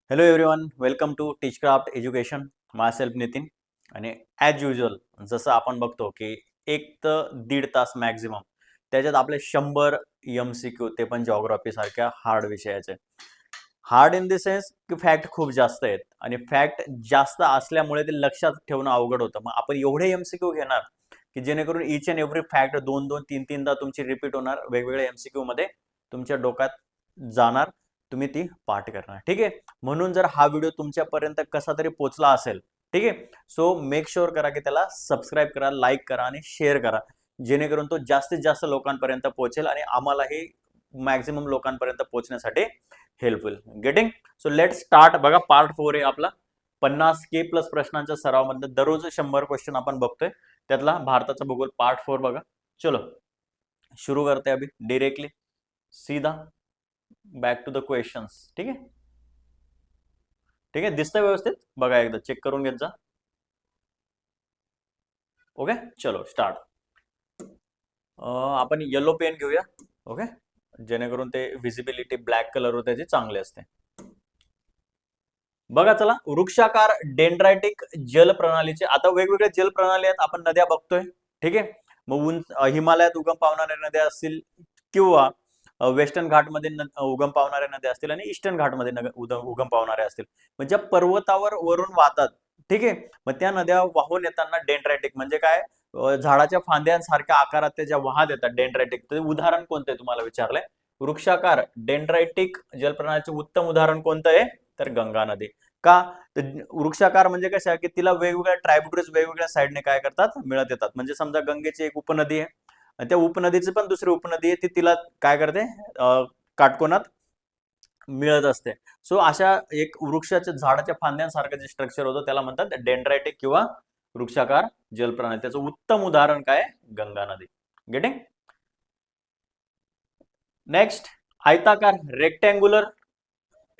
Hello everyone, welcome to Teachcraft education. Myself Nitin. आणि as usual जसं आपण बघतो की 1 तर 1.5 तास मॅक्झिमम त्याच्यात आपले 100 MCQ, ते पण जॉग्राफी सारख्या हार्ड विषयाचे. हार्ड इन द सेन्स की फॅक्ट खूप जास्त आहेत आणि फॅक्ट जास्त असल्यामुळे ते लक्षात ठेवणं अवघड होतं. मग आपण एवढे MCQ घेणार की जेणेकरून ईच अँड एव्हरी फॅक्ट 2-2, 3-3दा तुमची रिपीट होणार, वेगवेगळ्या MCQ मध्ये तुमच्या डोक्यात जाणार, तुम्ही ती पाठ करणार. ठीक आहे. म्हणून जर हा व्हिडिओ तुमच्यापर्यंत कसा तरी पोहोचला असेल, ठीक आहे, सो मेक शुअर करा की त्याला सबस्क्राईब करा, लाईक करा आणि शेअर करा, जेणेकरून तो जास्तीत जास्त लोकांपर्यंत पोहोचेल आणि आम्हालाही मॅक्झिमम लोकांपर्यंत पोहोचण्यासाठी हेल्प होईल. गेटिंग? So let start. बघा, पार्ट 4 आहे आपला. 50K+ प्रश्नांच्या सरावामध्ये दररोज 100 क्वेश्चन आपण बघतोय. त्यातला भारताचा भूगोल पार्ट 4 बघा. चलो शुरू करते अभी डायरेक्टली सीधा बॅक टू द क्वेश्चंस. ठीक आहे. ठीक आहे, दिसतंय व्यवस्थित? बघा, एकदा चेक करून घेत जा. ओके, चलो स्टार्ट. आपण येलो पेन घेऊया. ओके, जेणेकरून ते व्हिजिबिलिटी ब्लॅक कलर त्याची चांगली असते. बघा, चला, वृक्षाकार डेंड्रायटिक जल प्रणालीचे आता वेगवेगळे जल प्रणाली आहेत, आपण नद्या बघतोय. ठीक आहे. मग हिमालयात उगम पावणाऱ्या नद्या असतील किंवा वेस्टर्न घाटमध्ये उगम पावणाऱ्या नद्या असतील आणि ईस्टर्न घाटमध्ये उगम पावणाऱ्या असतील. म्हणजे पर्वतावर वरून वाहतात. ठीक आहे. मग त्या नद्या वाहून येताना डेंड्रायटिक म्हणजे काय, झाडाच्या फांद्यांसारख्या आकारात त्या ज्या वाहत येतात डेंड्रायटिक. तर उदाहरण कोणतं आहे तुम्हाला विचारलंय. वृक्षाकार डेंड्रायटिक जलप्रणालीचे उत्तम उदाहरण कोणतं आहे? तर गंगा नदी. का? तर वृक्षाकार म्हणजे कसं की तिला वेगवेगळ्या ट्रायब्युटरीज वेगवेगळ्या साईडने काय करतात, मिळत येतात. म्हणजे समजा गंगेची एक उपनदी आहे आणि त्या उपनदीची पण दुसरी उपनदी आहे, ती तिला काय करते, काटकोनात मिळत असते. सो अशा एक वृक्षाच्या झाडाच्या फांद्यांसारखं जे स्ट्रक्चर होतं त्याला म्हणतात डेंड्रायटिक किंवा वृक्षाकार जलप्रणाली. त्याचं उत्तम उदाहरण काय? गंगा नदी. गेटिंग? नेक्स्ट, आयताकार रेक्टँग्युलर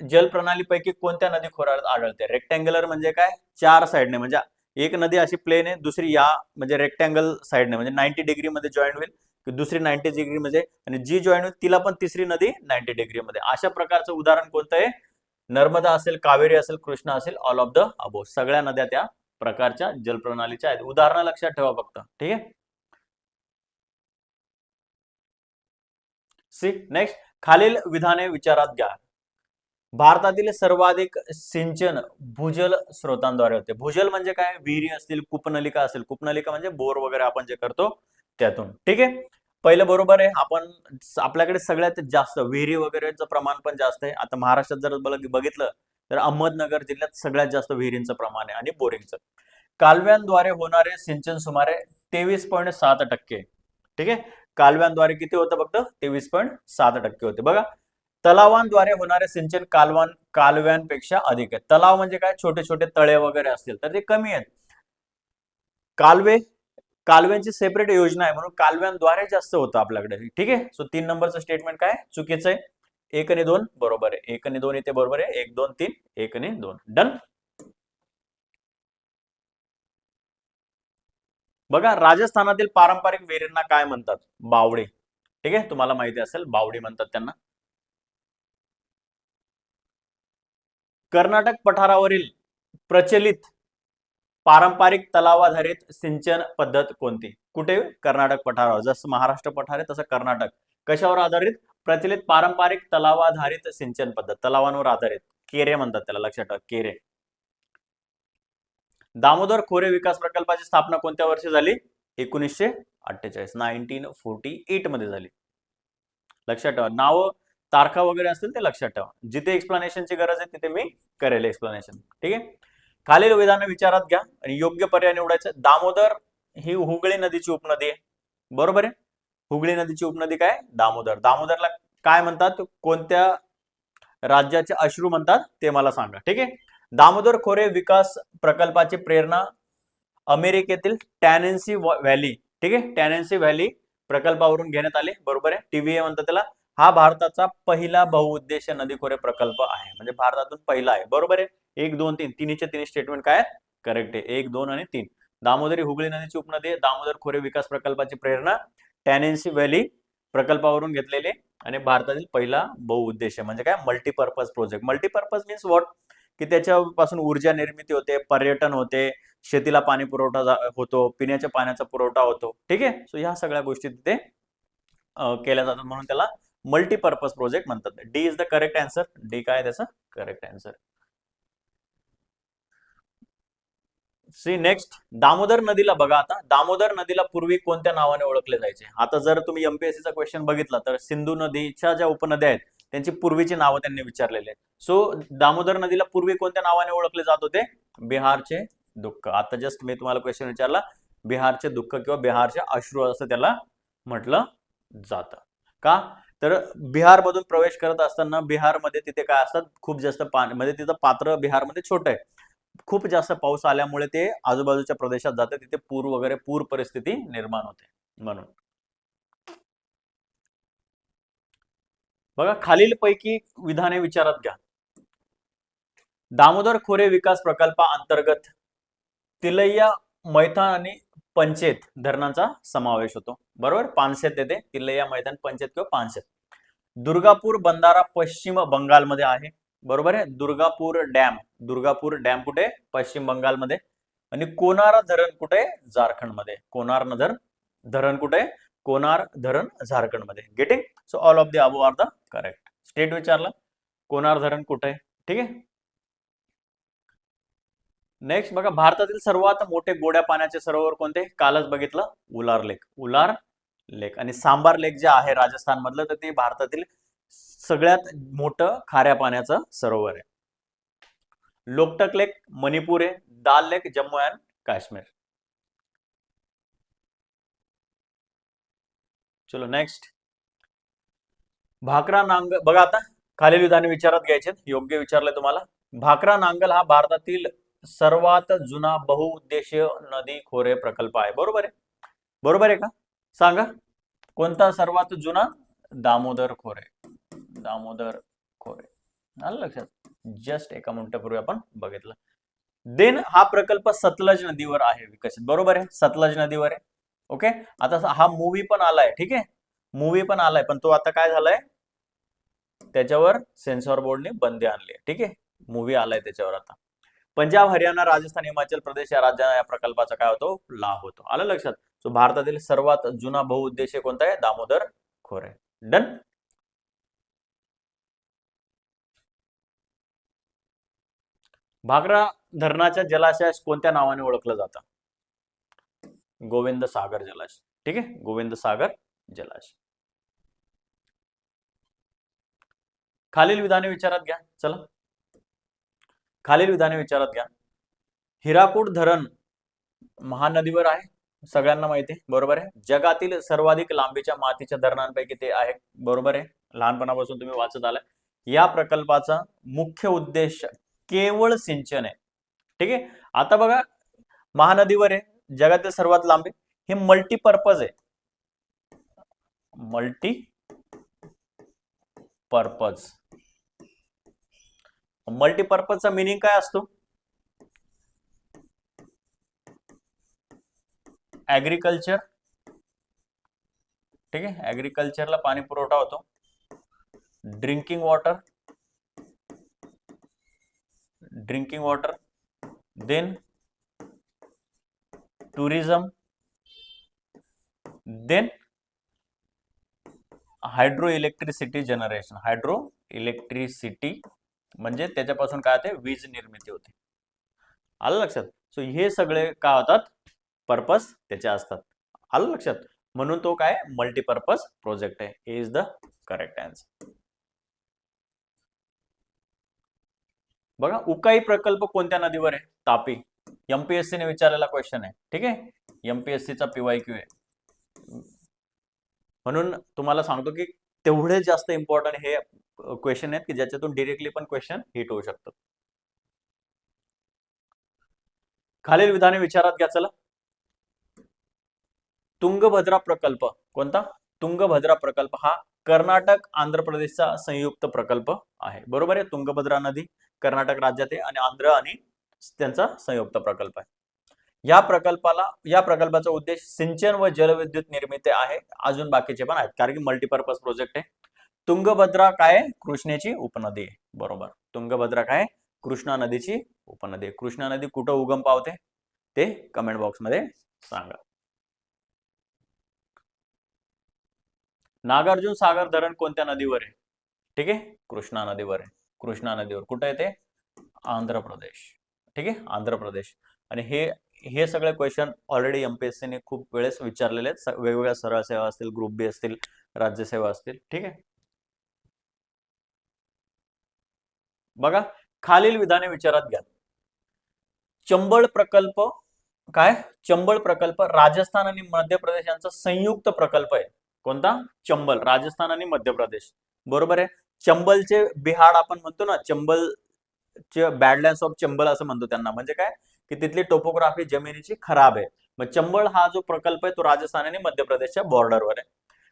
जलप्रणालीपैकी कोणत्या नदी खोऱ्यात आढळते? रेक्टँग्युलर म्हणजे काय? 4 साइडने, म्हणजे एक नदी अशी प्लेन आहे, दुसरी या म्हणजे रेक्टँगल साइडने, म्हणजे 90 डिग्री मध्ये जॉईन होईल, दुसरी 90 डिग्री मध्ये, आणि जी जॉईन होईल तिला पण तिसरी नदी 90 डिग्री मध्ये. अशा प्रकारचं उदाहरण कोणतं आहे? नर्मदा असेल, कावेरी असेल, कृष्णा असेल, ऑल ऑफ द अबो. सगळ्या नद्या त्या प्रकारच्या जलप्रणालीच्या आहेत. उदाहरणं लक्षात ठेवा फक्त. ठीक आहे. सी नेक्स्ट, खालील विधाने विचारात घ्या. भारतातील सर्वाधिक सिंचन भूजल स्रोतांद्वारे होते. भूजल म्हणजे काय? विहिरी असतील, कूपनलिका असेल. कूपनलिका म्हणजे बोर वगैरे आपण जे करतो त्यातून. ठीक आहे. पहिलं बरोबर आहे. आपल्याकडे सगळ्यात जास्त विहिरी वगैरेचं प्रमाण पण जास्त आहे. आता महाराष्ट्रात जर बघितलं तर अहमदनगर जिल्ह्यात सगळ्यात जास्त विहिरींचं प्रमाण आहे आणि बोरिंगचं. कालव्यांद्वारे होणारे सिंचन सुमारे 23.7%. ठीक आहे. कालव्यांद्वारे किती होतं? फक्त 23.7% होते. बघा, तलावांद्वारे होणारे सिंचन कालव्यांपेक्षा अधिक आहे. तलाव म्हणजे काय? छोटे छोटे तळे वगैरे असतील तर ते कमी आहेत. कालव्यांची सेपरेट योजना आहे म्हणून कालव्यांद्वारे जास्त होतं आपल्याकडे. ठीक आहे. सो 3 नंबरचं स्टेटमेंट काय? चुकीचं आहे. 1 आणि 2 बरोबर आहे. 1 आणि 2 इथे बरोबर आहे. 1, 2, 3, 1 आणि 2 डन. बघा, राजस्थानातील पारंपरिक विहिरींना काय म्हणतात? बावडी. ठीक आहे, तुम्हाला माहिती असेल, बावडी म्हणतात त्यांना. कर्नाटक पठारावरील प्रचलित पारंपरिक तलावाधारित सिंचन पद्धत कोणती? कुठे? कर्नाटक पठारावर. जसं महाराष्ट्र पठार आहे तसं कर्नाटक. कशावर आधारित? प्रचलित पारंपरिक तलावाधारित सिंचन पद्धत, तलावांवर आधारित. केरे म्हणतात त्याला, लक्षात ठेवा, केरे. दामोदर खोरे विकास प्रकल्पाची स्थापना कोणत्या वर्षी झाली? 1948, 1948 मध्ये झाली. लक्षात ठेवा. नाव, तारखा वगैरे असतील ते लक्षात ठेवा. जिथे एक्सप्लेनेशनची गरज आहे तिथे मी करेल एक्सप्लेनेशन. ठीक आहे. खालील विधान विचारात घ्या आणि योग्य पर्याय निवडायचं. दामोदर ही हुगळी नदीची उपनदी आहे. बरोबर आहे. हुगळी नदीची उपनदी काय? दामोदर. दामोदरला काय म्हणतात? कोणत्या राज्याचे अश्रू म्हणतात ते मला सांगा. ठीक आहे. दामोदर खोरे विकास प्रकल्पाची प्रेरणा अमेरिकेतील टॅनेन्सी व्हॅली, ठीक आहे, टॅनेन्सी व्हॅली प्रकल्पावरून घेण्यात आले. बरोबर आहे. टीव्हीए म्हणतात त्याला. हा भारताचा पहिला बहुउद्देशीय नदी खोरे प्रकल्प आहे, म्हणजे भारतातून पहिला आहे. बरोबर आहे. 1, 2, 3 तिन्हीचे तिन्ही स्टेटमेंट काय करेक्ट आहे? 1, 2 आणि 3. दामोदरी हुगळी नदीची उपनदी दामोदर खोरे विकास प्रकल्पाची प्रेरणा टॅनेन्सी व्हॅली प्रकल्पावरून घेतलेले आणि भारतातील पहिला बहुउद्देशीय म्हणजे काय multipurpose project. Multipurpose means what की त्याच्यापासून ऊर्जा निर्मिती होते, पर्यटन होते, शेतीला पाणी पुरवठा होतो, पिण्याच्या पाण्याचा पुरवठा होतो. ठीक आहे. सो ह्या सगळ्या गोष्टी तिथे केल्या जातात म्हणून त्याला मल्टीपर्पज प्रोजेक्ट म्हणतात. D is the correct answer. D काय त्याचं correct answer. C next, Damodar नदीला बघा आता, दामोदर नदीला पूर्वी कोणत्या नावाने ओळखले जायचे? आता जर तुम्ही एमपीएससीचा क्वेश्चन बघितला तर सिंधू नदीच्या ज्या उपनद्या आहेत त्यांची पूर्वीची नावं त्यांनी विचारलेली आहेत. सो दामोदर नदीला पूर्वी कोणत्या नावाने ओळखले जात होते? बिहारचे दुःख. आता जस्ट मी तुम्हाला क्वेश्चन विचारला, बिहारचे दुःख किंवा बिहारचे अश्रू असं त्याला म्हटलं जातं. का तर बिहारमधून प्रवेश करत असताना बिहारमध्ये तिथे काय असतात, खूप जास्त पाणी म्हणजे तिथं पात्र बिहारमध्ये छोटं आहे, खूप जास्त पाऊस आल्यामुळे ते आजूबाजूच्या प्रदेशात जाते, तिथे पूर वगैरे पूर परिस्थिती निर्माण होते म्हणून. बघा खालीलपैकी विधाने विचारात घ्या. दामोदर खोरे विकास प्रकल्पाअंतर्गत तिलैया, मैथान आणि पंचेत धरणांचा समावेश होतो. बरोबर, पानशेत येते, तिलैया, मैथान, पंचेत किंवा पानशेत. दुर्गापूर बंधारा पश्चिम बंगालमध्ये आहे. बरोबर आहे. दुर्गापूर डॅम कुठे? पश्चिम बंगालमध्ये. आणि कोनार धरण कुठे? झारखंडमध्ये. कोनार धरण कुठे? कोनार धरण झारखंडमध्ये. Getting? So all of the above are the correct. State विचारलं, कोनार धरण कुठे? ठीक आहे. नेक्स्ट बघा, भारतातील सर्वात मोठे गोड्या पाण्याचे सरोवर कोणते? कालच बघितलं, उलार लेक. आणि सांबार लेक जे आहे राजस्थान मधलं, तर ते भारतातील सगळ्यात मोठं खाऱ्या पाण्याचं सरोवर आहे. लोकटक लेक मणिपूर आहे. दाल लेक जम्मू अँड काश्मीर. चलो नेक्स्ट, भाकरा नांगल बघा आता, खालील विधाने विचारात घ्यायचे, योग्य विचारलंय तुम्हाला. भाकरा नांगल हा भारतातील सर्वात जुना बहुउद्देशीय नदी खोरे प्रकल्प आहे. बरोबर आहे? बरोबर आहे का? सांगा कोणता सर्वात जुना? दामोदर खोरे. आलं लक्षात? जस्ट एका मिनिटापूर्वी आपण बघितलं. देन हा प्रकल्प सतलज नदीवर आहे विकसित. बरोबर आहे, सतलज नदीवर आहे. ओके. आता हा मूवी पण आलाय. ठीक आहे, मूवी पण आलाय, पण तो आता काय झालाय, त्याच्यावर सेन्सॉर बोर्डने बंदी आणली आहे. ठीक आहे, मूवी आलाय त्याच्यावर आता. पंजाब, हरियाणा, राजस्थान, हिमाचल प्रदेश या राज्यांना या प्रकल्पाचा काय होतो? लाभ होतो. आलं लक्षात? सो भारतातील सर्वात जुना बहुउद्देशीय कोणता आहे? दामोदर खोरे. डन. भाकरा धरणाच्या जलाशयास कोणत्या नावाने ओळखलं जातं? गोविंद सागर जलाशय. ठीक आहे, गोविंद सागर जलाशय. खालील विधाने विचारात घ्या. चला, खालील विधाने विचारात घ्या. हिराकूड धरण महानदीवर आहे, सगळ्यांना माहिती आहे. बरोबर आहे. जगातील सर्वाधिक लांबीच्या मातीच्या धरणांपैकी ते आहे. बरोबर आहे, लहानपणापासून तुम्ही वाचत आलाय. या प्रकल्पाचा मुख्य उद्देश केवळ सिंचन आहे. ठीक आहे. आता बघा, महानदीवर आहे, जगातील सर्वात लांबी, हे मल्टीपर्पज आहे. मल्टीपर्पजचा मिनिंग काय असतो? ऍग्रिकल्चर. ठीक आहे, ऍग्रिकल्चरला पाणी पुरवठा होतो. Drinking water, then tourism, then hydro electricity generation. म्हणजे त्याच्यापासून काय होते? वीज निर्मिती होते. आलं लक्षात? सो हे सगळे काय होतात? पर्पज त्याचे असतात. आलं लक्षात? म्हणून तो काय मल्टीपर्पज प्रोजेक्ट आहे. हे इज द करेक्ट आन्सर. बघा, उकाई प्रकल्प कोणत्या नदीवर आहे? तापी. एमपीएससी ने विचारलेला क्वेश्चन आहे. ठीक आहे, एमपीएससीचा PYQ आहे, म्हणून तुम्हाला सांगतो की तेवढे जास्त इम्पॉर्टंट हे क्वेश्चन आहेत की ज्याच्यातून डिरेक्टली पण क्वेश्चन हिट होऊ शकतात. खालील विधाने विचारात घ्या. चला, तुंगभद्रा प्रकल्प कोणता? तुंगभद्रा प्रकल्प हा कर्नाटक आंध्र प्रदेशचा संयुक्त प्रकल्प आहे. बरोबर आहे. तुंगभद्रा नदी कर्नाटक राज्यात आहे आणि आंध्र आणि त्यांचा संयुक्त प्रकल्प आहे. या प्रकल्पाचा उद्देश सिंचन व जलविद्युत निर्मिती आहे. अजून बाकीचे पण आहेत कारण की मल्टीपर्पज प्रोजेक्ट आहे. तुंगभद्रा काय कृष्णेची उपनदी आहे. बरोबर, तुंगभद्रा काय कृष्णा नदीची उपनदी. कृष्णा नदी कुठं उगम पावते ते कमेंट बॉक्स मध्ये सांगा. नागार्जुन सागर धरण कोणत्या नदीवर आहे? ठीक आहे, कृष्णा नदीवर आहे. कृष्णा नदीवर कुठे आहे ते? आंध्र प्रदेश. ठीक आहे, आंध्र प्रदेश. आणि हे सगळे क्वेश्चन ऑलरेडी एमपीएससी ने खूप वेळेस विचारलेले आहेत. वेगवेगळ्या सरळ सेवा असतील, ग्रुप बी असतील, राज्यसेवा असतील. ठीक आहे, बघा खालील विधाने विचारात घ्या. चंबळ प्रकल्प काय? चंबळ प्रकल्प राजस्थान आणि मध्य प्रदेश यांचा संयुक्त प्रकल्प आहे. कोणता? चंबल, राजस्थान आणि मध्य प्रदेश. बरोबर आहे. चंबलचे बिहाड आपण म्हणतो ना, चंबलचे बॅडलँड्स ऑफ चंबल असं म्हणतो त्यांना. म्हणजे काय की तिथली टोपोग्राफी जमिनीची खराब आहे. मग चंबळ हा जो प्रकल्प आहे तो राजस्थान आणि मध्य प्रदेशच्या बॉर्डरवर आहे.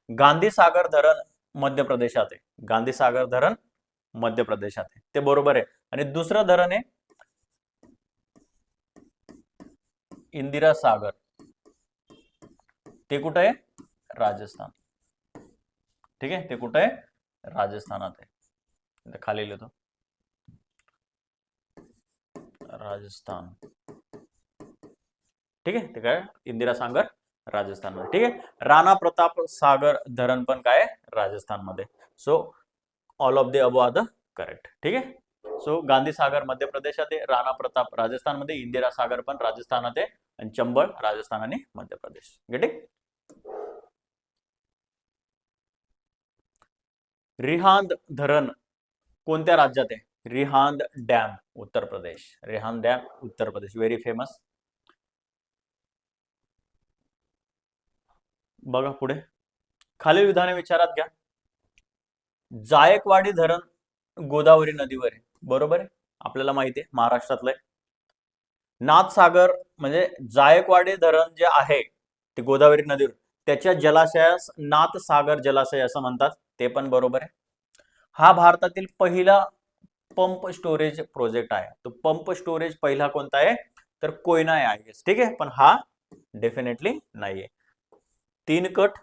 गांधी सागर धरण मध्य प्रदेशात आहे. गांधी सागर धरण मध्य प्रदेशात आहे, ते बरोबर आहे. आणि दुसरं धरण आहे इंदिरा सागर, ते कुठं आहे? राजस्थान. ठीक आहे, ते कुठं आहे? राजस्थानात आहे. खाली लिहितो राजस्थान. ठीक आहे, ते काय इंदिरा सागर राजस्थान मध्ये. ठीक आहे, राणा प्रताप सागर धरण पण काय राजस्थान मध्ये. So all of the above are the correct. ठीक आहे, सो गांधी सागर मध्य प्रदेशात आहे, राणा प्रताप राजस्थान मध्ये, इंदिरा सागर पण राजस्थानात आहे, आणि चंबळ राजस्थान आणि मध्य प्रदेश. Get it? रिहांद धरण कोणत्या राज्यात आहे? Rihand dam Uttar Pradesh. Rihand dam Uttar Pradesh, very famous. बघा पुढे खालील विधाने विचारात घ्या. जायकवाडी धरण गोदावरी नदीवर आहे. बरोबर आहे, आपल्याला माहिती आहे, महाराष्ट्रातलं आहे. नाथसागर म्हणजे जायकवाडी धरण जे आहे ते गोदावरी नदीवर, त्याच्या जलाशयास नाथसागर जलाशय असं म्हणतात, ते पण बरोबर आहे. हा भारतातील पहिला पंप स्टोरेज प्रोजेक्ट आहे. तो पंप स्टोरेज पहिला कोणता आहे? तर कोयना आहे, आय गेस. ठीक आहे, पण हा डेफिनेटली नाहीये. 3 कट,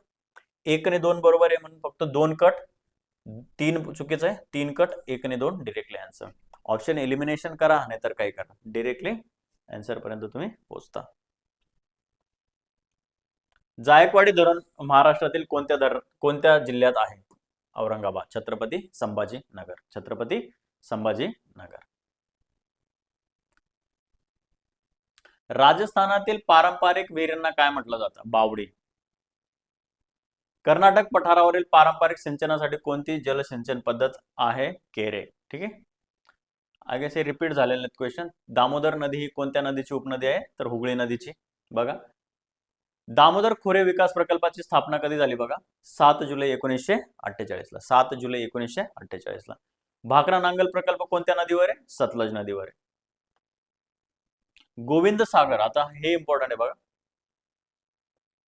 1 ने 2 बरोबर आहे म्हणून फक्त 2 कट, 3 चुकीचं आहे. 3 कट, 1 ने 2 डिरेक्टली आन्सर. ऑप्शन एलिमिनेशन करा नाहीतर काय करा, डिरेक्टली आन्सर पर्यंत तुम्ही पोहोचता. जायकवाडी धरण महाराष्ट्रातील कोणत्या जिल्ह्यात आहे? औरंगाबाद, छत्रपती संभाजीनगर. छत्रपती संभाजीनगर. राजस्थानातील पारंपरिक विहिरींना काय म्हटलं जातं? बावडी. कर्नाटक पठारावरील पारंपरिक सिंचनासाठी कोणती जलसिंचन पद्धत आहे? केरे. ठीक आहे, आय गेस हे रिपीट झालेले क्वेश्चन. दामोदर नदी ही कोणत्या नदीची उपनदी आहे? तर हुगळी नदीची. बघा दामोदर खोरे विकास प्रकल्पाची स्थापना कधी झाली? बघा 7 जुलै 1948 ला. 7 जुलै 1948 ला. भाकरा नांगल प्रकल्प कोणत्या नदीवर आहे? सतलज नदीवर आहे. गोविंद सागर, आता हे इम्पॉर्टंट आहे बघा.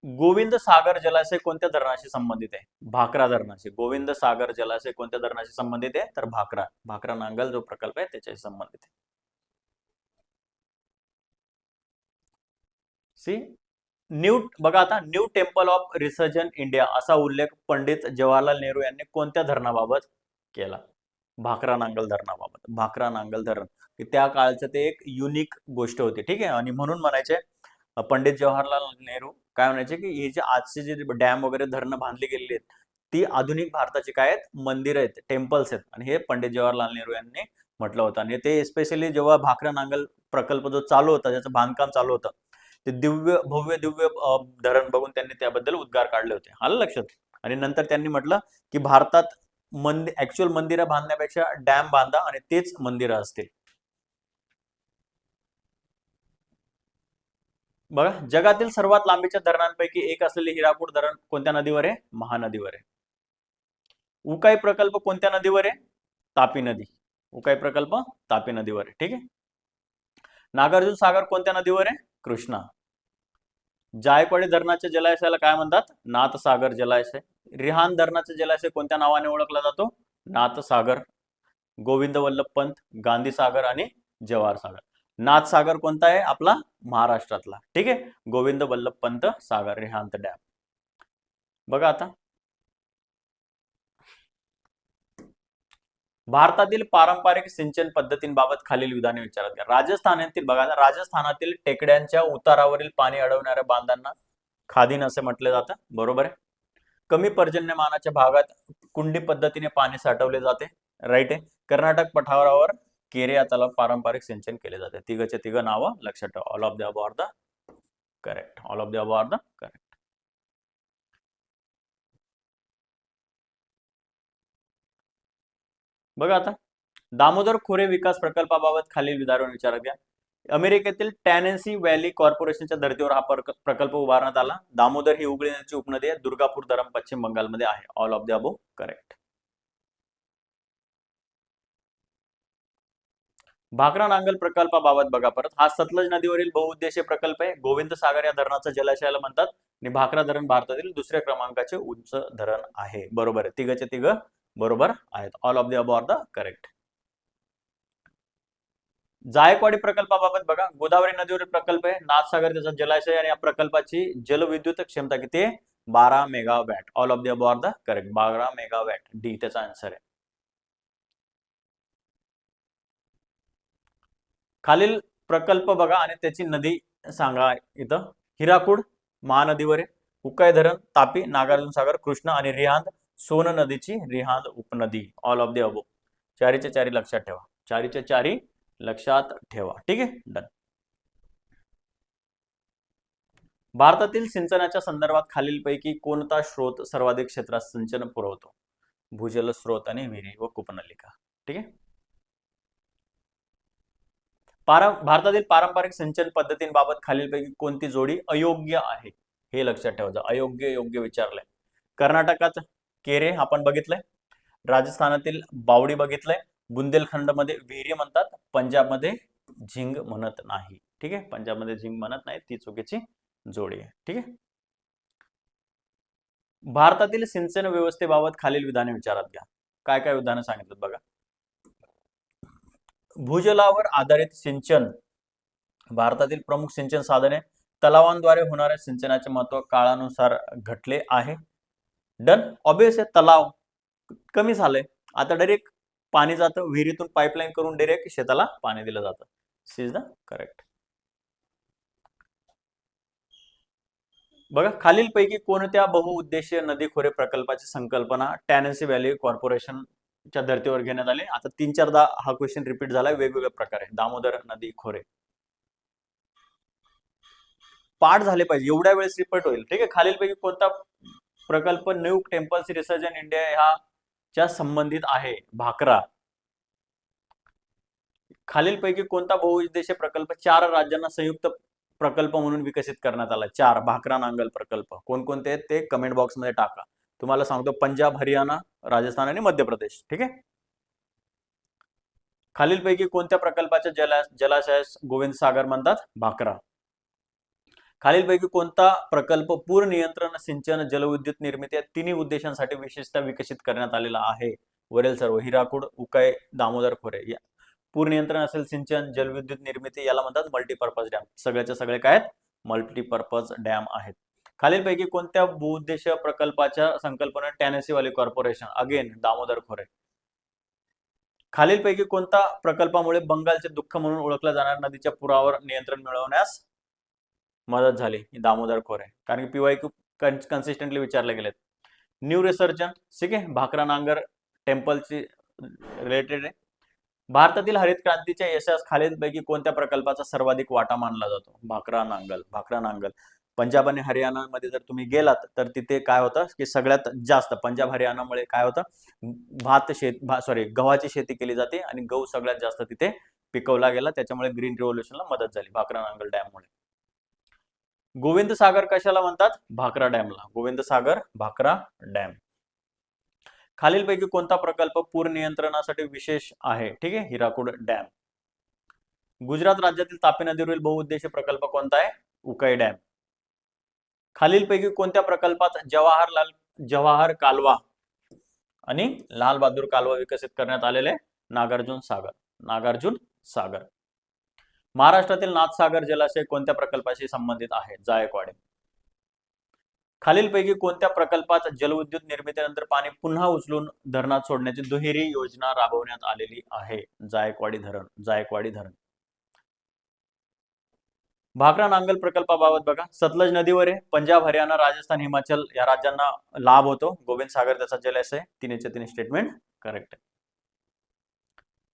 गोविंद सागर जलाशय कोणत्या धरणाशी संबंधित आहे? भाकरा धरणाशी. गोविंद सागर जलाशय कोणत्या धरणाशी संबंधित आहे? तर भाकरा नांगल जो प्रकल्प आहे त्याच्याशी संबंधित आहे. सी बघा आता, न्यू टेम्पल ऑफ रिसर्जन इंडिया असा उल्लेख पंडित जवाहरलाल नेहरू यांनी कोणत्या धरणाबाबत केला? भाकरा नांगल धरणाबाबत. भाकरा नांगल धरण त्या काळचं ते एक युनिक गोष्ट होती. ठीक आहे, आणि म्हणून म्हणायचे पंडित जवाहरलाल नेहरू काय म्हणायचे की हे जे आजचे जे डॅम वगैरे धरणं बांधली गेलेली आहेत ती आधुनिक भारताची काय आहेत? मंदिर आहेत, टेम्पल्स आहेत. आणि हे पंडित जवाहरलाल नेहरू यांनी म्हटलं होतं. आणि ते स्पेशली जेव्हा भाकरा नांगल प्रकल्प जो चालू होता, ज्याचं बांधकाम चालू होतं, ते भव्य दिव्य धरण बघून त्यांनी त्याबद्दल उद्गार काढले होते. आलं लक्षात? आणि नंतर त्यांनी म्हटलं की भारतात ऍक्च्युअल मंदिरं बांधण्यापेक्षा डॅम बांधा आणि तेच मंदिरं असतील. बघा जगातील सर्वात लांबीच्या धरणांपैकी एक असलेले हिराकूड धरण कोणत्या नदीवर आहे? महानदीवर आहे. उकाई प्रकल्प कोणत्या नदीवर आहे? तापी नदी. उकाई प्रकल्प तापी नदीवर आहे. ठीक आहे, नागार्जुन सागर कोणत्या नदीवर आहे? कृष्णा. जायकवाडी धरणाच्या जलाशयाला काय म्हणतात? नाथसागर जलाशय. रिहान धरणाचा जलाशय कोणत्या नावाने ओळखला जातो? नाथसागर. गोविंद वल्लभ पंत, गांधी सागर आणि जवाहर सागर. नाथसागर कोणता आहे? आपला महाराष्ट्रातला. ठीक आहे, गोविंद वल्लभ पंत सागर रिहांत डॅम. बघा आता, भारतातील पारंपरिक सिंचन पद्धतींबाबत खालील विधाने विचारात घ्या. राजस्थानातील, बघा, राजस्थानातील टेकड्यांच्या उतारावरील पाणी अडवणाऱ्या बांधांना खादीन असे म्हटले जातं. बरोबर आहे. कमी पर्जन्यमानाच्या भागात कुंडी पद्धतीने पाणी साठवले जाते. राईट आहे. कर्नाटक पठारावर केरे या तलाव पारंपरिक सिंचन केले जाते. तिघचे तिघ नावं लक्षात ठेवा. All of the above are the correct. All of the above are the correct. बघा आता, दामोदर खोरे विकास प्रकल्पाबाबत खालील विधान विचारात घ्या. अमेरिकेतील टॅनेसी व्हॅली कॉर्पोरेशनच्या धर्तीवर हा प्रकल्प उभारण्यात आला. दामोदर ही हुगळी नदीची उपनदी आहे. दुर्गापूर धरण पश्चिम बंगालमध्ये आहे. All of the above correct. Bhakra Nangal प्रकल्पाबाबत बघा परत, हा सतलज नदीवरील बहुउद्देशीय प्रकल्प आहे. गोविंद सागर या धरणाचा जलाशयाला म्हणतात आणि भाकरा धरण भारतातील दुसऱ्या क्रमांकाचे उंच धरण आहे. बरोबर आहे. तिघचे तिघ बरोबर आहेत. All of the above are the correct. Jayakwadi प्रकल्पाबाबत बघा, गोदावरी नदीवरील प्रकल्प आहे. नाथसागर त्याचा जलाशय आणि या प्रकल्पाची जलविद्युत क्षमता किती आहे? 12 megawatt. All of the above are the correct. 12 megawatt. D त्याचा आन्सर आहे. खालील प्रकल्प बघा आणि त्याची नदी सांगा. इथं हिराकूड महानदीवर आहे. उकाई धरण, तापी, नागार्जुन सागर, कृष्णा आणि रिहांद सोन नदीची रिहांद उपनदी. All of the above. चारीच्या चारी लक्षात ठेवा. चारीच्या चारी लक्षात ठेवा. ठीक आहे, डन. भारतातील सिंचनाच्या संदर्भात खालीलपैकी कोणता स्रोत सर्वाधिक क्षेत्रात सिंचन पुरवतो? भूजल स्रोत आणि विहिरी व कूपनलिका. ठीक आहे. भारतातील पारंपरिक सिंचन पद्धतींबाबत खालीलपैकी कोणती जोडी अयोग्य आहे? हे लक्षात ठेवायचं. अयोग्य योग्य विचारलंय. कर्नाटकात केरे आपण बघितलंय. राजस्थानातील बावडी बघितलंय. बुंदेलखंडमध्ये विहिरी म्हणतात. पंजाबमध्ये झिंग म्हणत नाही. ठीक आहे, पंजाबमध्ये झिंग म्हणत नाही, ती चुकीची जोडी आहे. ठीक आहे. भारतातील सिंचन व्यवस्थेबाबत खालील विधाने विचारात घ्या. काय काय विधानं सांगितलं बघा. भूजलावर आधारित सिंचन भारतातील प्रमुख सिंचन साधने. तलावांद्वारे होणाऱ्या सिंचनाचे महत्व काळानुसार घटले आहे. डन. ऑब्वियस आहे, तलाव कमी झालंय. आता डायरेक्ट पाणी जातं विहिरीतून, पाईपलाईन करून डायरेक्ट शेताला पाणी दिलं जातं. C is the correct. बघा, खालीलपैकी कोणत्या बहुउद्देशीय नदी खोरे प्रकल्पाची संकल्पना टॅनेसी व्हॅली कॉर्पोरेशनच्या धर्तीवर घेण्यात आली? आता 3-4दा हा क्वेश्चन रिपीट झालाय वेगवेगळ्या प्रकारे. दामोदर नदी खोरे पाठ झाले पाहिजे, एवढ्या वेळेस रिपीट होईल. ठीक आहे. खालीलपैकी कोणता प्रकल्प new temples research in India ह्याच्या संबंधित आहे? भाकरा. खालीलपैकी कोणता बहुउद्देशीय प्रकल्प 4 राज्यांना संयुक्त प्रकल्प म्हणून विकसित करण्यात आला? 4. भाकरा नांगल प्रकल्प. कोणकोणते आहेत ते कमेंट बॉक्स मध्ये टाका. तुम्हाला सांगतो, पंजाब, हरियाणा, राजस्थान आणि मध्य प्रदेश. ठीक आहे. खालीलपैकी कोणत्या प्रकल्पाच्या जलाशयास गोविंद सागर म्हणतात? भाकरा. खालीलपैकी कोणता प्रकल्प पूर नियंत्रण, सिंचन, जलविद्युत निर्मिती या तिन्ही उद्देशांसाठी विशेषतः विकसित करण्यात आलेला आहे? वरील सर्व. हिराकूड, उकाई, दामोदर खोरे. पूर नियंत्रण असेल, सिंचन, जलविद्युत निर्मिती, याला म्हणतात मल्टीपर्पज डॅम. सगळ्याच्या सगळे काय आहेत? मल्टीपर्पज डॅम आहेत. खालीलपैकी कोणत्या बहुउद्देशीय प्रकल्पाच्या संकल्पना टॅनेसी व्हॅली कॉर्पोरेशन? अगेन दामोदर खोरे. खालीलपैकी कोणत्या प्रकल्पामुळे बंगालचे दुःख म्हणून ओळखल्या जाणाऱ्या नदीच्या पुरावर नियंत्रण मिळवण्यास मदत झाली? दामोदर खोरे. कारण की पीवायक्यू कन्सिस्टंटली विचारले गेलेत. न्यू रिसर्जन. ठीक आहे, भाकरा नांगर टेम्पलची रिलेटेड आहे. भारतातील हरित क्रांतीच्या यशास खालीलपैकी कोणत्या प्रकल्पाचा सर्वाधिक वाटा मानला जातो? भाकरा नांगल. भाकरा नांगल. पंजाब आणि हरियाणामध्ये जर तुम्ही गेलात तर तिथे काय होतं की सगळ्यात जास्त पंजाब हरियाणामुळे काय होतं, गव्हाची शेती केली जाते आणि गहू सगळ्यात जास्त तिथे पिकवला गेला. त्याच्यामुळे ग्रीन रिव्होल्युशनला मदत झाली भाकरा नांगल डॅममुळे. गोविंद सागर कशाला म्हणतात? भाकरा डॅमला. गोविंद सागर, भाकरा डॅम. खालीलपैकी कोणता प्रकल्प पूर नियंत्रणासाठी विशेष आहे? ठीक आहे, हिराकूड डॅम. गुजरात राज्यातील तापी नदीवरील बहुउद्देशीय प्रकल्प कोणता आहे? उकाई डॅम. खालीलपैकी कोणत्या प्रकल्पात जवाहर कालवा आणि लाल बहादूर कालवा विकसित करण्यात आलेले? नागार्जुन सागर. नागार्जुन सागर. महाराष्ट्रातील नाथसागर जलाशय कोणत्या प्रकल्पाशी संबंधित आहे? जायकवाडी. खालीलपैकी कोणत्या प्रकल्पात जलविद्युत निर्मितीनंतर पाणी पुन्हा उचलून धरणात सोडण्याची दुहेरी योजना राबवण्यात आलेली आहे? जायकवाडी धरण. जायकवाडी धरण. भाकरा नांगल प्रकल्पाबाबत बघा, सतलज नदीवर आहे, पंजाब, हरियाणा, राजस्थान, हिमाचल या राज्यांना लाभ होतो. गोविंद सागर त्याचा जलाशय. तिन्हीचे तिन्ही स्टेटमेंट करेक्ट आहे.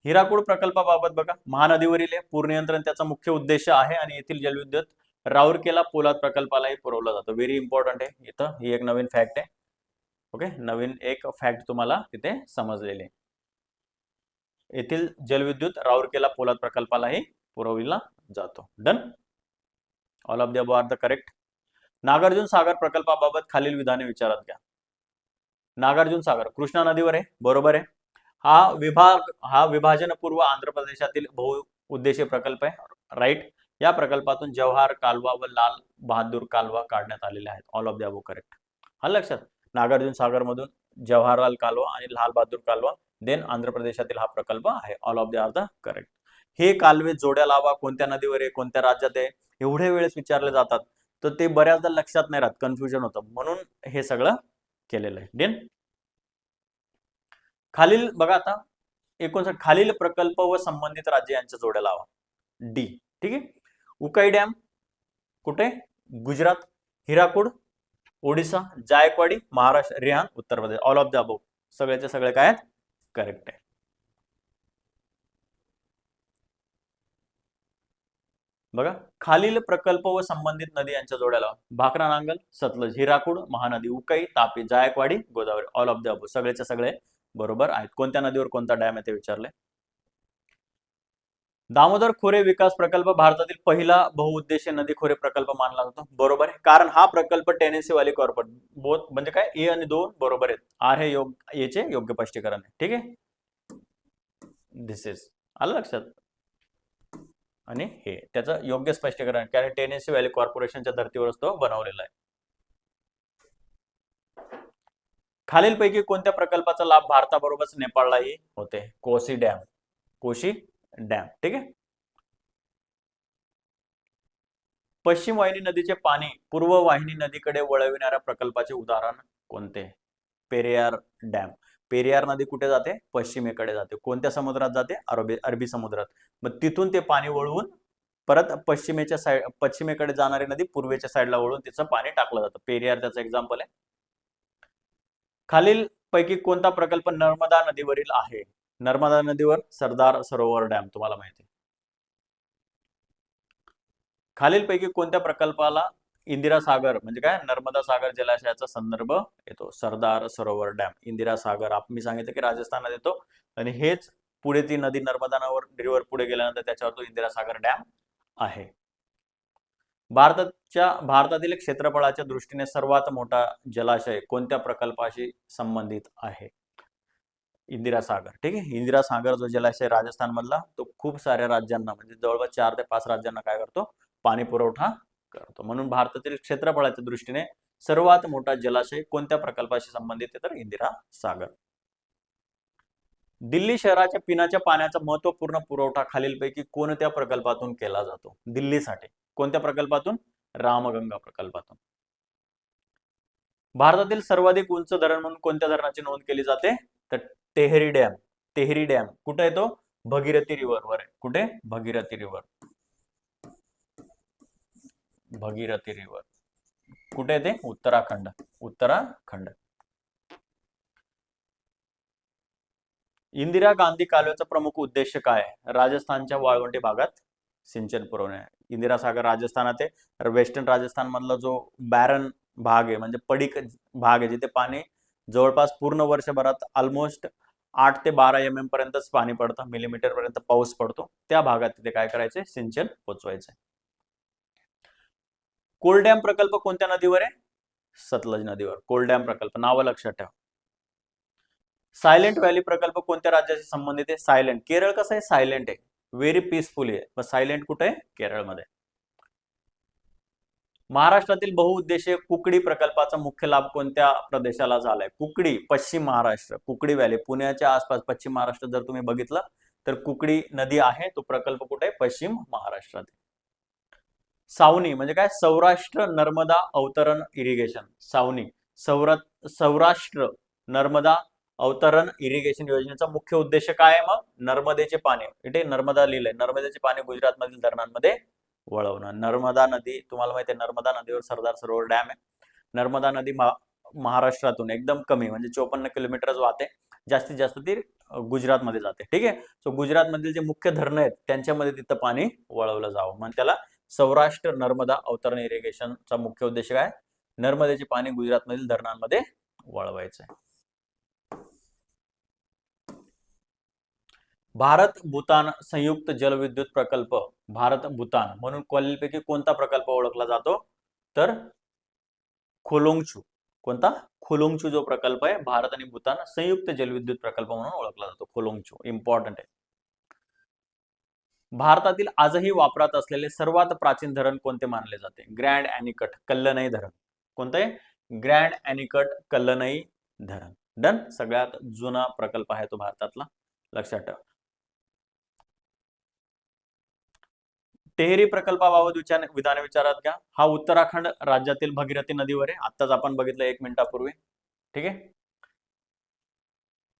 हिराकूड प्रकल्पाबाबत बघा, महानदीवरील पूर नियंत्रण त्याचा मुख्य उद्देश आहे आणि येथील जलविद्युत राऊरकेला पोलाद प्रकल्पालाही पुरवला जातो. व्हेरी इम्पॉर्टंट आहे. इथं ही एक नवीन फॅक्ट आहे. ओके, नवीन एक फॅक्ट तुम्हाला तिथे समजलेली आहे. येथील जलविद्युत राऊरकेला पोलाद प्रकल्पालाही पुरवला जातो. Done. All of the above are the correct. Nagarjun Sagar प्रकल्पाबाबत खालील विधाने विचारात घ्या. नागार्जुन सागर कृष्णा नदीवर आहे, बरोबर आहे. हा विभाजनपूर्व आंध्र प्रदेशातील बहुउद्देशीय प्रकल्प आहे, राईट. या प्रकल्पातून जवाहर कालवा व लाल बहादूर कालवा काढण्यात आलेले आहेत. All of the above correct. हा लक्षात. नागार्जुन सागर मधून जवाहरलाल कालवा आणि लाल बहादूर कालवा, देन आंध्र प्रदेशातील हा प्रकल्प आहे. All of the are the correct. हे कालवे जोड्या लावा कोणत्या नदीवर आहे, कोणत्या राज्यात आहे, एवढे वेळेस विचारले जातात, तर ते बऱ्याचदा लक्षात नाही राहत, कन्फ्युजन होतं, म्हणून हे सगळं केलेलं आहे. देन खालील बघा आता 59 खालील प्रकल्प व संबंधित राज्य यांच्या जोड्या लावा. डी. ठीक आहे. उकाई डॅम कुठे? Gujarat. Hirakud Odisha. Jayakwadi Maharashtra. Rihan Uttar Pradesh. All of the above सगळ्याचे सगळे काय आहेत? करेक्ट आहे. बघा, खालील प्रकल्प व संबंधित नदी यांच्या जोड्या लावा. Bhakra Nangal, Sutlej, Hirakud, Mahanadi, Ukai, Tapi, Jayakwadi, Godavari. All of the above सगळेचे सगळे बरोबर आहेत. कोणत्या नदीवर कोणता डॅम आहे ते विचारले. दामोदर खोरे विकास प्रकल्प भारतातील पहिला बहुउद्देशीय नदी खोरे प्रकल्प मानला जातो. बरोबर आहे, कारण हा प्रकल्प टेनेसी व्हॅली कॉर्पोरेट बोथ म्हणजे काय, ए आणि 2 बरोबर आहेत. आर हे याचे योग्य स्पष्टीकरण आहे. ठीक आहे. दिस इज आलं लक्षात. आणि हे त्याचं योग्य स्पष्टीकरण, कारण टेनेसी व्हॅली कॉर्पोरेशनच्या धर्तीवरच तो बनवलेला आहे. खालीलपैकी कोणत्या प्रकल्पाचा लाभ भारताबरोबरच नेपाळलाही होते? कोसी डॅम. कोशी डॅम. ठीक आहे. पश्चिम वाहिनी नदीचे पाणी पूर्व वाहिनी नदीकडे वळविणाऱ्या प्रकल्पाचे उदाहरण कोणते? पेरियार डॅम. पेरियार नदी कुठे जाते? पश्चिमेकडे जाते. कोणत्या समुद्रात जाते? अरबी समुद्रात. मग तिथून ते पाणी वळवून परत पश्चिमेकडे जाणारी नदी पूर्वेच्या साईडला वळून तिचं पाणी टाकलं जातं. पेरियार त्याचं एक्झाम्पल आहे. खालील पैकी कोणता प्रकल्प नर्मदा नदीवरील आहे? नर्मदा नदीवर सरदार सरोवर डॅम तुम्हाला माहिती आहे. खालीलपैकी कोणत्या प्रकल्पाला इंदिरा सागर म्हणजे काय, नर्मदा सागर जलाशयाचा संदर्भ येतो? सरदार सरोवर डॅम. इंदिरा सागर मी सांगितलं की राजस्थानात येतो आणि हेच पुढे ती नदी नर्मदा रिव्हर पुढे गेल्यानंतर त्याच्यावर तो इंदिरा सागर डॅम आहे. भारतातील क्षेत्रफळाच्या दृष्टीने सर्वात मोठा जलाशय कोणत्या प्रकल्पाशी संबंधित आहे? इंदिरा सागर. ठीक आहे. इंदिरा सागर जो जलाशय राजस्थान मधला, तो खूप साऱ्या राज्यांना म्हणजे जवळपास 4 ते 5 राज्यांना काय करतो? पाणी पुरवठा करतो. म्हणून भारतातील क्षेत्रफळाच्या दृष्टीने सर्वात मोठा जलाशय कोणत्या प्रकल्पाशी संबंधित आहे? तर इंदिरा सागर. दिल्ली शहराच्या पिण्याच्या पाण्याचा महत्वपूर्ण पुरवठा खालीलपैकी कोणत्या प्रकल्पातून केला जातो? दिल्लीसाठी कोणत्या प्रकल्पातून? रामगंगा प्रकल्पातून. भारतातील सर्वाधिक उंच धरण म्हणून कोणत्या धरणाची नोंद केली जाते? तर तेहरी डॅम. तेहरी डॅम कुठे आहे? तो भगीरथी रिव्हर वर आहे. कुठे? भगीरथी रिव्हर. भगीरथी रिव्हर कुठे आहे ते? उत्तराखंड. उत्तराखंड. इंदिरा गांधी कालव्याचा प्रमुख उद्देश काय आहे? राजस्थानच्या वाळवंटी भागात सिंचन पुरवणे. इंदिरा सागर राजस्थानात आहे. वेस्टर्न राजस्थान मधला जो बॅरन भाग आहे म्हणजे पडीक भाग आहे, जिथे पाणी जवळपास पूर्ण वर्षभरात ऑलमोस्ट 8 ते 12 mm पर्यंतच पाणी पडतं, मिलीमीटर पर्यंत पाऊस पडतो, त्या भागात तिथे काय करायचे? सिंचन पोचवायचे. कोल डॅम प्रकल्प कोणत्या नदीवर आहे? सतलज नदीवर. कोल डॅम प्रकल्प नावं लक्षात ठेवा. सायलेंट व्हॅली प्रकल्प कोणत्या राज्याशी संबंधित आहे? सायलेंट. केरळ कसं आहे? सायलेंट आहे, व्हेरी पीसफुली आहे, पण सायलेंट कुठे आहे? केरळमध्ये. महाराष्ट्रातील बहुउद्देशीय कुकडी प्रकल्पाचा मुख्य लाभ कोणत्या प्रदेशाला झालाय? कुकडी पश्चिम महाराष्ट्र. कुकडी व्हॅली पुण्याच्या आसपास पश्चिम महाराष्ट्र जर तुम्ही बघितलं तर कुकडी नदी आहे, तो प्रकल्प कुठे आहे? पश्चिम महाराष्ट्रात. सावनी म्हणजे काय? सौराष्ट्र नर्मदा अवतरण इरिगेशन. सावनी सौराष्ट्र नर्मदा अवतरण इरिगेशन योजनेचा मुख्य उद्देश काय आहे? मग नर्मदेचे पाणी, इथे नर्मदा लिहिलंय, नर्मदेचे पाणी गुजरात मधील धरणांमध्ये वळवणं. नर्मदा नदी तुम्हाला माहिती आहे, नर्मदा नदीवर सरदार सरोवर डॅम आहे. नर्मदा नदी महाराष्ट्रातून एकदम कमी म्हणजे 54 किलोमीटरच वाहते, जास्तीत जास्त ती गुजरातमध्ये जाते. ठीक आहे. सो गुजरात मधील जे मुख्य धरणं आहेत त्यांच्यामध्ये तिथं पाणी वळवलं जावं म्हणून त्याला सौराष्ट्र नर्मदा अवतरण इरिगेशनचा मुख्य उद्देश काय? नर्मदेचे पाणी गुजरातमधील धरणांमध्ये वळवायचं आहे. भारत भूतान संयुक्त जलविद्युत प्रकल्प, भारत भूतान म्हणून खालीलपैकी कोणता प्रकल्प ओळखला जातो? तर खोलोंगचू. कोणता? खोलोंगचू जो प्रकल्प आहे भारत आणि भूतान संयुक्त जलविद्युत प्रकल्प म्हणून ओळखला जातो. खोलोंगचू इम्पॉर्टंट आहे. भारतातील आजही वापरात असलेले सर्वात प्राचीन धरण कोणते मानले जाते? ग्रँड एनिकट कल्लनई धरण. कोणते? ग्रँड एनिकट कल्लनई धरण. डन. सगळ्यात जुना प्रकल्प आहे तो भारतातला, लक्षात ठेवा. टेहरी प्रकल्पाबाबत विधान विचारात घ्या. हा उत्तराखंड राज्यातील भगीरथी नदीवर आहे. आताच आपण बघितलं 1 मिनिटापूर्वी. ठीक आहे.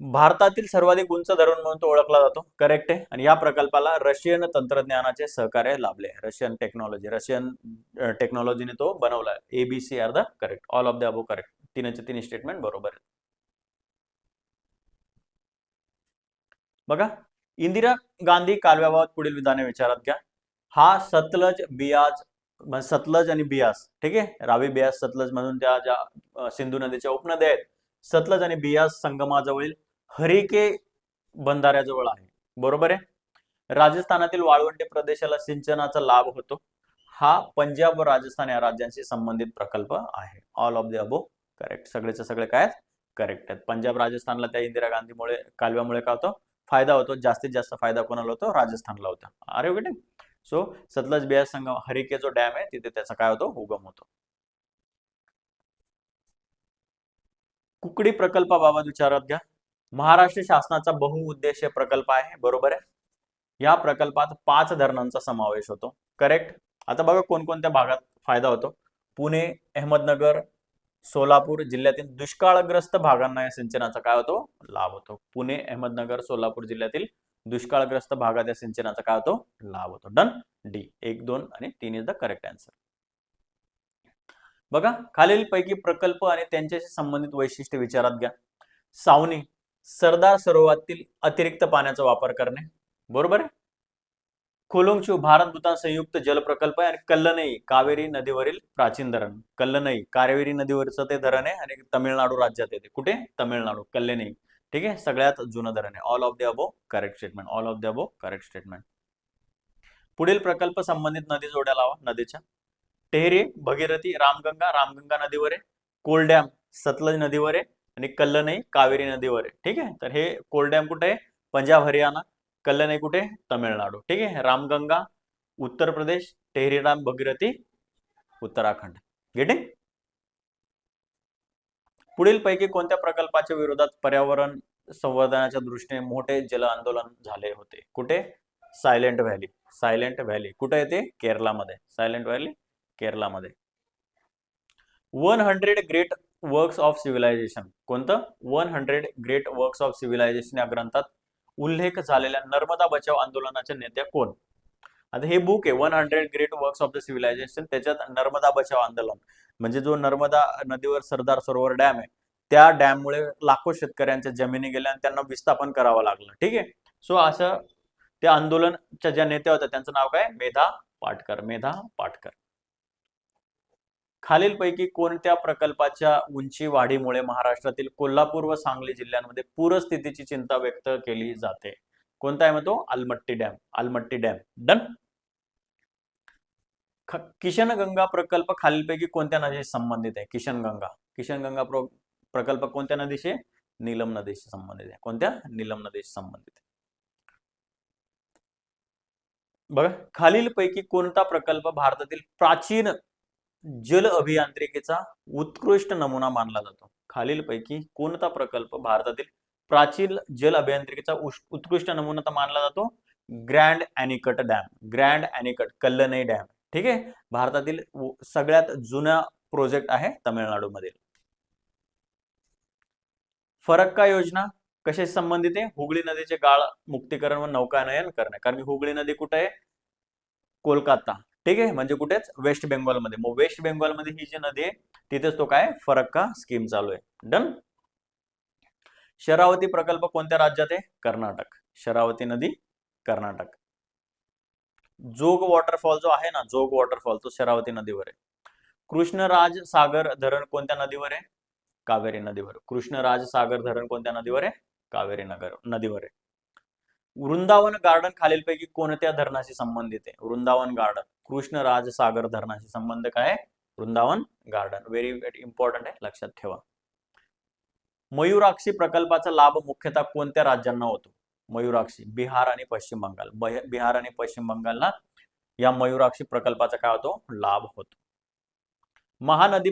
भारतातील सर्वाधिक उंच धरण म्हणून तो ओळखला जातो. करेक्ट आहे. आणि या प्रकल्पाला रशियन तंत्रज्ञानाचे सहकार्य लाभले. रशियन टेक्नॉलॉजीने तो बनवला. ABC are the correct. All of the above correct. तीनचे तीन स्टेटमेंट बरोबर आहे. बघा, इंदिरा गांधी कालव्याबाबत पुढील विधाने विचारात घ्या. हा सतलज आणि बियास, ठीक आहे, रावी बियास सतलज म्हणून ज्या सिंधू नदीच्या उपनद्या आहेत, सतलज आणि बियास संगमाजवळील हरिके बंधाऱ्याजवळ आहे. बरोबर आहे. राजस्थानातील वाळवंटी प्रदेशाला सिंचनाचा लाभ होतो. हा पंजाब व राजस्थान या राज्यांशी संबंधित प्रकल्प आहे. All of the above correct. सगळेचे सगळे काय करेक्ट आहेत. पंजाब राजस्थानला त्या इंदिरा गांधीमुळे कालव्यामुळे काय होतो? फायदा होतो. जास्तीत जास्त फायदा कोणाला होतो? राजस्थानला होता. अरे ओके. सो सतलज बियास संगम हरिके जो डॅम आहे तिथे त्याचा काय होतो? उगम होतो. कुकडी प्रकल्पाबाबत विचारात घ्या. महाराष्ट्र शासनाचा बहुउद्देशीय प्रकल्प आहे. बरोबर आहे. या प्रकल्पात 5 धरणांचा समावेश होतो. करेक्ट. आता बघा कोणकोणत्या भागात फायदा होतो. पुणे, अहमदनगर, सोलापूर जिल्ह्यातील दुष्काळग्रस्त भागांना या सिंचनाचा काय होतो? लाभ होतो. पुणे, अहमदनगर, सोलापूर जिल्ह्यातील दुष्काळग्रस्त भागात या सिंचनाचा काय होतो? लाभ होतो. डन. डी 1, 2 आणि 3 इज द करेक्ट आन्सर. बघा, खालील पैकी प्रकल्प आणि त्यांच्याशी संबंधित वैशिष्ट्य विचारात घ्या. सावनी सरदार सरोवरातील अतिरिक्त पाण्याचा वापर करणे. बरोबर आहे. खोलोंगचू भारत भूतान संयुक्त जल प्रकल्प आहे. आणि कल्लनई कावेरी नदीवरील प्राचीन धरण. कल्लनई कावेरी नदीवरचं ते धरण आहे आणि तमिळनाडू राज्यात येते. कुठे? तमिळनाडू. कल्लनई. ठीक आहे. सगळ्यात जुनं धरण आहे. All of the above correct statement. All of the above correct statement. पुढील प्रकल्प संबंधित नदी जोड्या लावा नदीच्या. टेहरी भगीरथी रामगंगा नदीवर आहे. कोल डॅम सतलज नदीवर आहे. आणि कल्लनई कावेरी नदीवर आहे. ठीक आहे. तर हे कोल डॅम कुठे आहे? पंजाब हरियाणा. कल्लनई कुठे? तमिळनाडू. ठीक आहे. रामगंगा उत्तर प्रदेश, टेहरी डॅम भगीरथी उत्तराखंड. गेटिंग. पुढील पैकी कोणत्या प्रकल्पाच्या विरोधात पर्यावरण संवर्धनाच्या दृष्टीने मोठे जल आंदोलन झाले होते? कुठे? Silent valley. सायलेंट व्हॅली कुठे येते? केरलामध्ये. सायलेंट व्हॅली केरलामध्ये. 100 ग्रेट वर्क्स ऑफ सिव्हिलायझेशन. कोणतं? 100 ग्रेट वर्क्स ऑफ सिव्हिलायझेशन या ग्रंथात उल्लेख झालेल्या नर्मदा बचाव आंदोलनाच्या नेत्या कोण? आता हे बुक आहे 100 great works of the civilisation. त्याच्यात नर्मदा बचाव आंदोलन म्हणजे जो नर्मदा नदीवर सरदार सरोवर डॅम आहे त्या डॅममुळे लाखो शेतकऱ्यांच्या जमिनी गेल्या आणि त्यांना विस्थापन करावं लागलं. ठीक आहे. सो असं त्या आंदोलनच्या ज्या नेत्या होत्या त्यांचं नाव काय? मेधा पाटकर. मेधा पाटकर. खालीलपैकी कोणत्या प्रकल्पाच्या उंची वाढीमुळे महाराष्ट्रातील कोल्हापूर व सांगली जिल्ह्यांमध्ये पूरस्थितीची चिंता व्यक्त केली जाते? कोणता आहे मग तो? Almatti dam. Almatti dam. Done. Kishanganga प्रकल्प खालीलपैकी कोणत्या नदीशी संबंधित आहे? किशनगंगा प्रकल्प कोणत्या नदीशी? नीलम नदीशी संबंधित आहे. कोणत्या? नीलम नदीशी संबंधित आहे. बघा, खालीलपैकी कोणता प्रकल्प भारतातील प्राचीन जल अभियांत्रिकीचा उत्कृष्ट नमुना मानला जातो? खालीलपैकी कोणता प्रकल्प भारतातील प्राचीन जल अभियांत्रिकीचा उत्कृष्ट नमुना तर मानला जातो grand अॅनिकट dam, grand अॅनिकट Kallanai dam. ठीक आहे, भारतातील सगळ्यात जुना प्रोजेक्ट आहे तमिळनाडूमध्ये. फरक्का योजना कशाशी संबंधित आहे? हुगळी नदीचे गाळ मुक्तीकरण व नौकानयन करणे. कारण की हुगळी नदी कुठे आहे? कोलकाता. ठीक आहे, म्हणजे कुठेच वेस्ट बेंगॉलमध्ये. मग वेस्ट बेंगॉलमध्ये ही जी नदी आहे तिथेच तो काय फरक्का स्कीम चालू आहे. डन. शरावती प्रकल्प कोणत्या राज्यात आहे? कर्नाटक. शरावती नदी कर्नाटक. जोग वॉटरफॉल जो आहे ना, जोग वॉटरफॉल तो शरावती नदीवर आहे. कृष्णराज सागर धरण कोणत्या नदीवर आहे? कावेरी नदीवर. कृष्णराज सागर धरण कोणत्या नदीवर आहे? कावेरी नदीवर आहे. वृंदावन गार्डन खालीलपैकी कोणत्या धरणाशी संबंधित आहे? वृंदावन गार्डन कृष्णराज सागर धरणाशी संबंध काय आहे? Vrindavan garden. Very very important आहे, लक्षात ठेवा. मयूराक्षी प्रकल्पाचा लाभ मुख्यतः कोणत्या राज्यांना होतो? मयूराक्षी बिहार आणि पश्चिम बंगाल. बिहार आणि पश्चिम बंगालला या मयूराक्षी प्रकल्पाचा काय होतो? लाभ होतो. महानदी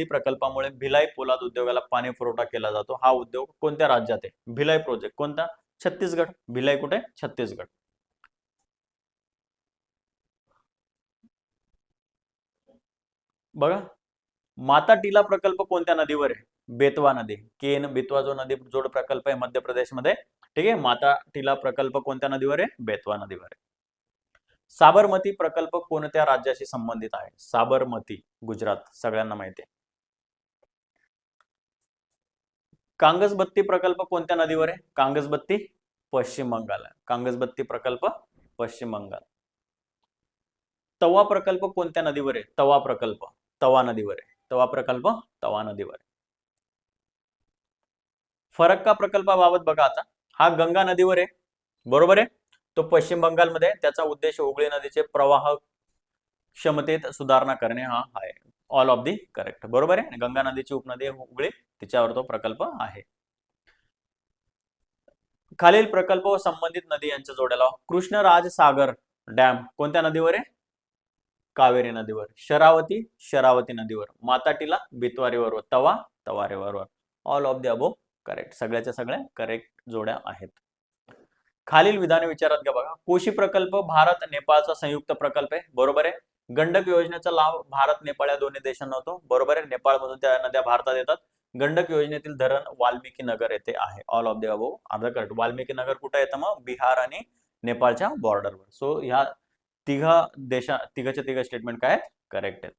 प्रकल्पामुळे भिलाई पोलाद उद्योगाला पाणी पुरवठा केला जातो. हा उद्योग कोणत्या राज्यात आहे? भिलाई प्रोजेक्ट कोणता? छत्तीसगड. भिलाई कुठे? छत्तीसगड. बघा, माता टीला प्रकल्प कोणत्या नदीवर आहे? बेतवा नदी. केन बेतवा जो नदी जोड प्रकल्प आहे मध्य प्रदेशमध्ये. ठीक आहे, माता टीला प्रकल्प कोणत्या नदीवर आहे? बेतवा नदीवर आहे. साबरमती प्रकल्प कोणत्या राज्याशी संबंधित आहे? साबरमती गुजरात, सगळ्यांना माहिती आहे. कांगसबत्ती प्रकल्प कोणत्या नदीवर आहे? कांगसबत्ती पश्चिम बंगाल. कांगसबत्ती प्रकल्प पश्चिम बंगाल. तवा प्रकल्प कोणत्या नदीवर आहे? तवा प्रकल्प तवा नदीवर आहे. तवा प्रकल्प तवा नदीवर आहे. फरक्का प्रकल्पाबाबत बघा आता, हा गंगा नदीवर आहे, बरोबर आहे. तो पश्चिम बंगालमध्ये. त्याचा उद्देश हुगळी नदीचे प्रवाह क्षमतेत सुधारणा करणे हा आहे. ऑल ऑफ दी करेक्ट, बरोबर आहे. गंगा नदीची उपनदी आहे हुगळी, तिच्यावर तो प्रकल्प आहे. खालील प्रकल्प व संबंधित नदी यांच्या जोड्याला. कृष्णराज सागर डॅम कोणत्या नदीवर आहे? कावेरी नदीवर. शरावती नदीवर. माताटीला बेतवा रिव्हरवर. तवा रिव्हरवर. All of the above correct. सगळ्याच्या सगळ्या करेक्ट जोड्या आहेत. खालील विधाने विचारात घ्या बघा. कोशी प्रकल्प भारत नेपाळचा संयुक्त प्रकल्प आहे, बरोबर आहे. गंडक योजनेचा लाभ भारत नेपाळ या दोन्ही देशांना होतो, बरोबर आहे. नेपाळमधून त्या नद्या भारतात येतात. गंडक योजनेतील धरण वाल्मिकी नगर येथे आहे. All of the above are correct. Valmiki Nagar कुठे येतं? मग बिहार आणि नेपाळच्या बॉर्डरवर. सो ह्या तिघाच्या तिघ स्टेटमेंट काय आहेत? करेक्ट आहेत.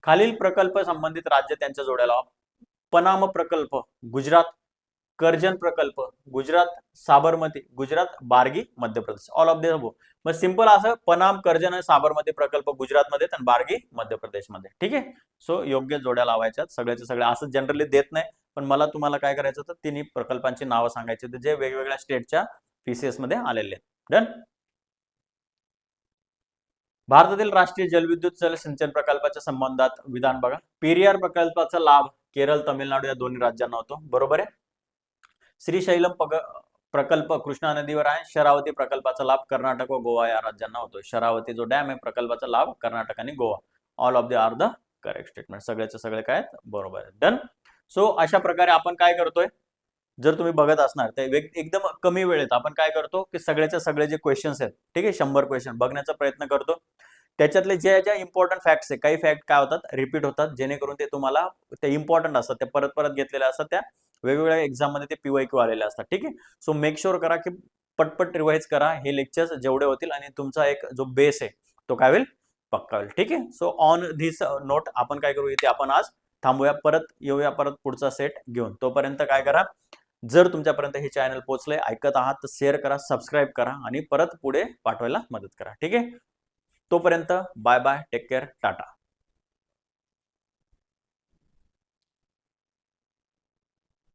खालील प्रकल्प संबंधित राज्य त्यांच्या जोड्याला. पनाम प्रकल्प गुजरात. करजन प्रकल्प Gujarat. Sabarmati Gujarat. Bargi Madhya Pradesh. All of the above. मग सिंपल असं पनाम, करजन आणि साबरमती प्रकल्प गुजरातमध्ये आणि बार्गी मध्य प्रदेशमध्ये. ठीक आहे, सो योग्य जोड्या लावायच्यात सगळ्याच्या सगळ्या. असं जनरली देत नाही, पण मला तुम्हाला काय करायचं होतं, तिन्ही प्रकल्पांची नावं सांगायची होती जे वेगवेगळ्या स्टेटच्या पीसीएस मध्ये आलेले आहेत. डन. भारतातील राष्ट्रीय जलविद्युत जल सिंचन प्रकल्पाच्या संबंधात विधान बघा. पेरियार प्रकल्पाचा लाभ केरळ, तमिळनाडू या दोन्ही राज्यांना होतो, बरोबर आहे. श्रीशैलम प्रकल्प कृष्णा नदीवर आहे. शरावती प्रकल्पाचा लाभ कर्नाटक व गोवा या राज्यांना होतो. शरावती जो डॅम आहे प्रकल्पाचा लाभ कर्नाटक आणि Goa. All of the are the correct statement. सगळ्याचे सगळे काय आहेत? बरोबर आहे. डन. सो अशा प्रकारे आपण काय करतोय, जर तुम्ही बघत असणार तर एकदम कमी वेळेत आपण काय करतो की सगळ्याचे सगळे जे क्वेश्चन्स आहेत, ठीक आहे, 100 क्वेश्चन बघण्याचा प्रयत्न करतो. त्याच्यातले ज्या इम्पॉर्टंट फॅक्ट्स आहे, काही फॅक्ट काय होतात? रिपीट होतात, जेणेकरून ते तुम्हाला ते इम्पॉर्टंट असतात, ते परत परत घेतलेल्या असतात, त्या वेगवेगळ्या एक्झाम मध्ये ते PYQ आलेले असतात. ठीक आहे, सो मेक शुअर करा की पटपट रिवाइज करा हे लेक्चर्स जेवढे होतील, आणि तुमचा एक जो बेस आहे तो काय होईल? पक्का होईल. ठीक आहे, सो ऑन धिस नोट आपण काय करू, इथे आपण आज थांबूया. परत येऊया परत पुढचा सेट घेऊन. तोपर्यंत काय करा, जर तुमच्यापर्यंत हे चॅनल पोहोचलंय, ऐकत आहात, तर शेअर करा, सबस्क्राईब करा आणि परत पुढे पाठवायला मदत करा. ठीक आहे, तोपर्यंत bye bye, take care, Tata.